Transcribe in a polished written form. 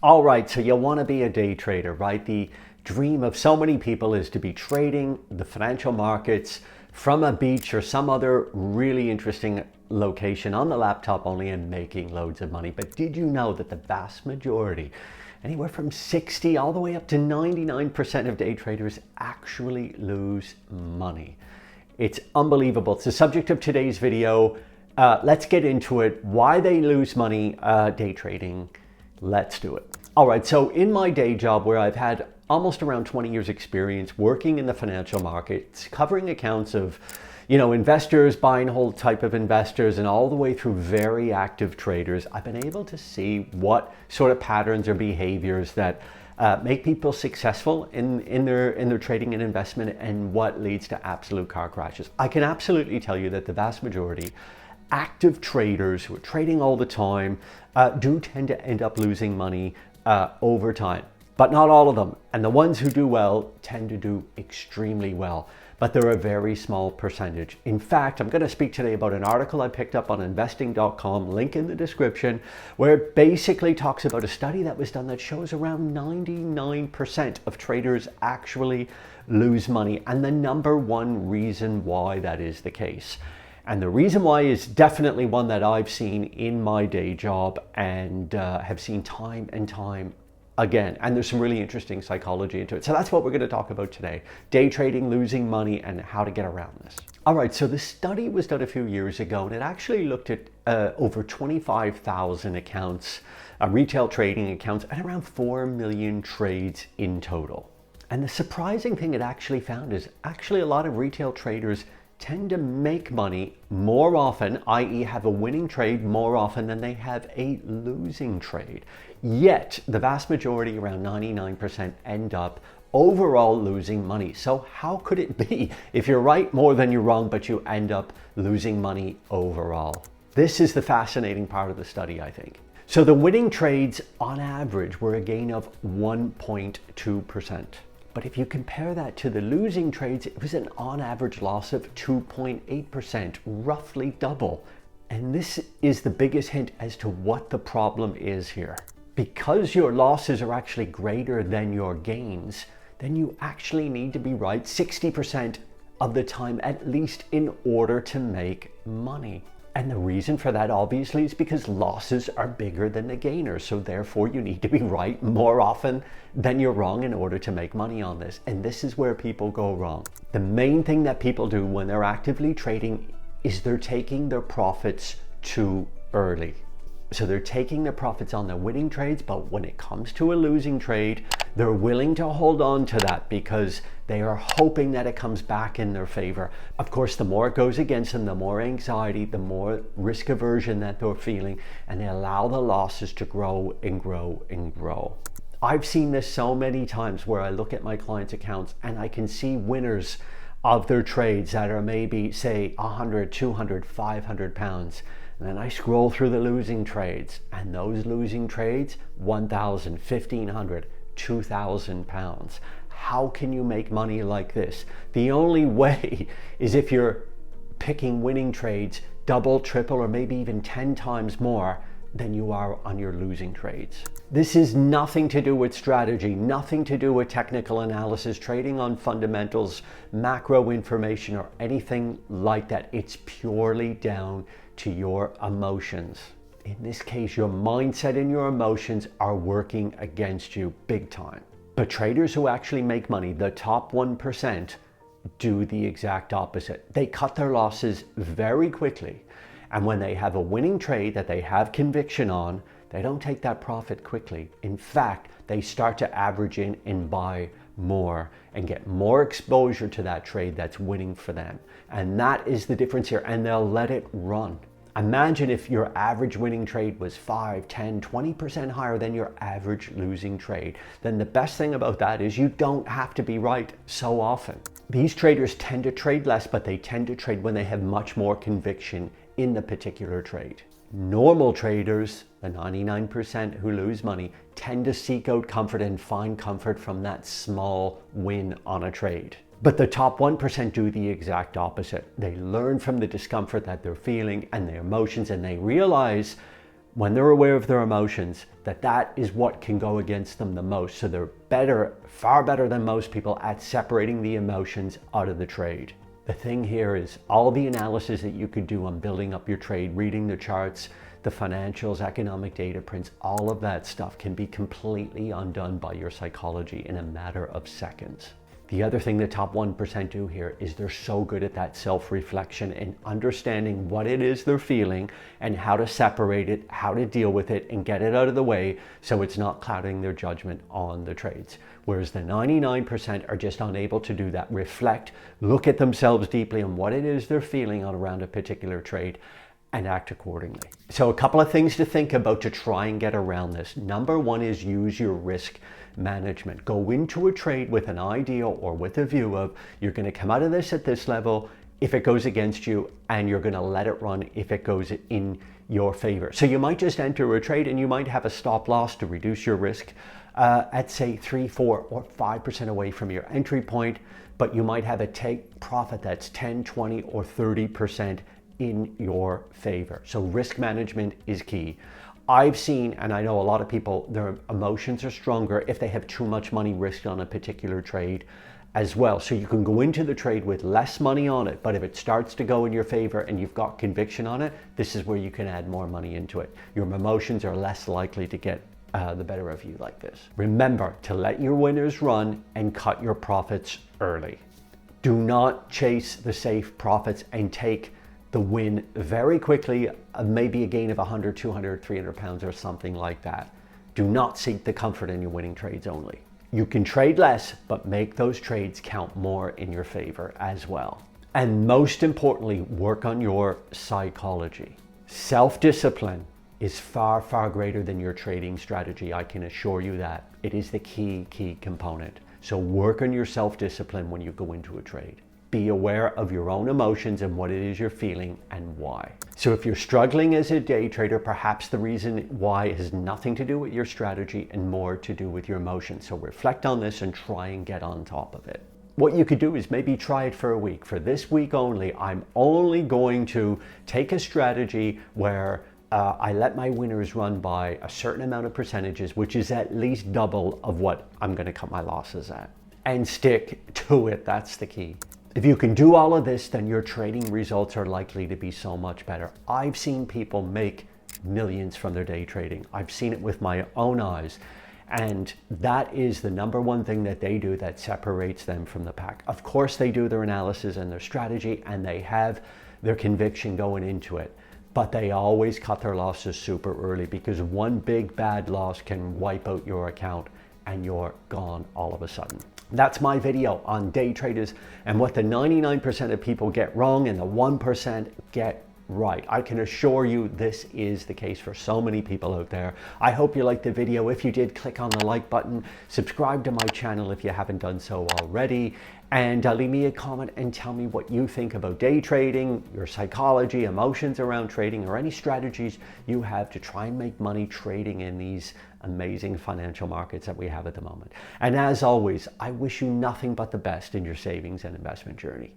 All right, so you want to be a day trader, right? The dream of so many people is to be trading the financial markets from a beach or some other really interesting location on the laptop only and making loads of money. But did you know that the vast majority, anywhere from 60 all the way up to 99% of day traders actually lose money? It's unbelievable. It's the subject of today's video. Let's get into it. Why they lose money day trading. Let's do it. All right, so in my day job where I've had almost around 20 years experience working in the financial markets, covering accounts of, investors, buy and hold type of investors, and all the way through very active traders, I've been able to see what sort of patterns or behaviors that make people successful in their trading and investment, and what leads to absolute car crashes. I can absolutely tell you that the vast majority active traders who are trading all the time do tend to end up losing money over time, but not all of them. And the ones who do well tend to do extremely well, but they're a very small percentage. In fact, I'm going to speak today about an article I picked up on investing.com, link in the description, where it basically talks about a study that was done that shows around 99% of traders actually lose money, and the number one reason why that is the case. And the reason why is definitely one that I've seen in my day job and have seen time and time again. And there's some really interesting psychology into it. So that's what we're going to talk about today. Day trading, losing money, and how to get around this. All right, so the study was done a few years ago, and it actually looked at over 25,000 accounts, retail trading accounts, and around 4 million trades in total. And the surprising thing it actually found is actually a lot of retail traders tend to make money more often, i.e. have a winning trade more often than they have a losing trade. Yet the vast majority, around 99%, end up overall losing money. So how could it be if you're right more than you're wrong, but you end up losing money overall? This is the fascinating part of the study, I think. So the winning trades on average were a gain of 1.2%. But if you compare that to the losing trades, it was an on average loss of 2.8%, roughly double. And this is the biggest hint as to what the problem is here. Because your losses are actually greater than your gains, then you actually need to be right 60% of the time at least in order to make money. And the reason for that obviously is because losses are bigger than the gainers. So therefore you need to be right more often than you're wrong in order to make money on this. And this is where people go wrong. The main thing that people do when they're actively trading is they're taking their profits too early. So they're taking their profits on their winning trades, but when it comes to a losing trade, they're willing to hold on to that because they are hoping that it comes back in their favor. Of course, the more it goes against them, the more anxiety, the more risk aversion that they're feeling, and they allow the losses to grow and grow and grow. I've seen this so many times where I look at my clients' accounts and I can see winners of their trades that are maybe, say, 100, 200, 500 pounds. And then I scroll through the losing trades, and those losing trades, 1,000, 1,500, 2,000 pounds. How can you make money like this? The only way is if you're picking winning trades double, triple, or maybe even 10 times more than you are on your losing trades. This is nothing to do with strategy, nothing to do with technical analysis, trading on fundamentals, macro information, or anything like that. It's purely down to your emotions. In this case, your mindset and your emotions are working against you big time. But traders who actually make money, the top 1%, do the exact opposite. They cut their losses very quickly. And when they have a winning trade that they have conviction on, they don't take that profit quickly. In fact, they start to average in and buy more and get more exposure to that trade that's winning for them. And that is the difference here, and they'll let it run. Imagine if your average winning trade was 5, 10, 20% higher than your average losing trade. Then the best thing about that is you don't have to be right so often. These traders tend to trade less, but they tend to trade when they have much more conviction in the particular trade. Normal traders, the 99% who lose money, tend to seek out comfort and find comfort from that small win on a trade. But the top 1% do the exact opposite. They learn from the discomfort that they're feeling and their emotions, and they realize when they're aware of their emotions, that is what can go against them the most. So they're better, far better than most people at separating the emotions out of the trade. The thing here is all the analysis that you could do on building up your trade, reading the charts, the financials, economic data prints, all of that stuff can be completely undone by your psychology in a matter of seconds. The other thing the top 1% do here is they're so good at that self-reflection and understanding what it is they're feeling and how to separate it, how to deal with it and get it out of the way so it's not clouding their judgment on the trades. Whereas the 99% are just unable to do that, reflect, look at themselves deeply on what it is they're feeling on around a particular trade and act accordingly. So a couple of things to think about to try and get around this. Number one is use your risk management. Go into a trade with an idea or with a view of you're going to come out of this at this level if it goes against you, and you're going to let it run if it goes in your favor. So you might just enter a trade and you might have a stop loss to reduce your risk at say 3, 4, or 5% away from your entry point, but you might have a take profit that's 10, 20, or 30% in your favor. So risk management is key. I've seen, and I know a lot of people, their emotions are stronger if they have too much money risked on a particular trade as well. So you can go into the trade with less money on it, but if it starts to go in your favor and you've got conviction on it, this is where you can add more money into it. Your emotions are less likely to get the better of you like this. Remember to let your winners run and cut your profits early. Do not chase the safe profits and take the win very quickly, maybe a gain of 100, 200, 300 pounds or something like that. Do not seek the comfort in your winning trades only. You can trade less, but make those trades count more in your favor as well. And most importantly, work on your psychology. Self-discipline is far, far greater than your trading strategy. I can assure you that. It is the key component. So work on your self-discipline when you go into a trade. Be aware of your own emotions and what it is you're feeling and why. So if you're struggling as a day trader, perhaps the reason why has nothing to do with your strategy and more to do with your emotions. So reflect on this and try and get on top of it. What you could do is maybe try it for a week. For this week only, I'm only going to take a strategy where I let my winners run by a certain amount of percentages, which is at least double of what I'm going to cut my losses at. And stick to it. That's the key. If you can do all of this, then your trading results are likely to be so much better. I've seen people make millions from their day trading. I've seen it with my own eyes. And that is the number one thing that they do that separates them from the pack. Of course, they do their analysis and their strategy, and they have their conviction going into it. But they always cut their losses super early, because one big bad loss can wipe out your account and you're gone all of a sudden. That's my video on day traders and what the 99% of people get wrong and the 1% get right. I can assure you this is the case for so many people out there. I hope you liked the video. If you did, click on the like button, subscribe to my channel if you haven't done so already, and leave me a comment and tell me what you think about day trading, your psychology, emotions around trading, or any strategies you have to try and make money trading in these amazing financial markets that we have at the moment. And as always, I wish you nothing but the best in your savings and investment journey.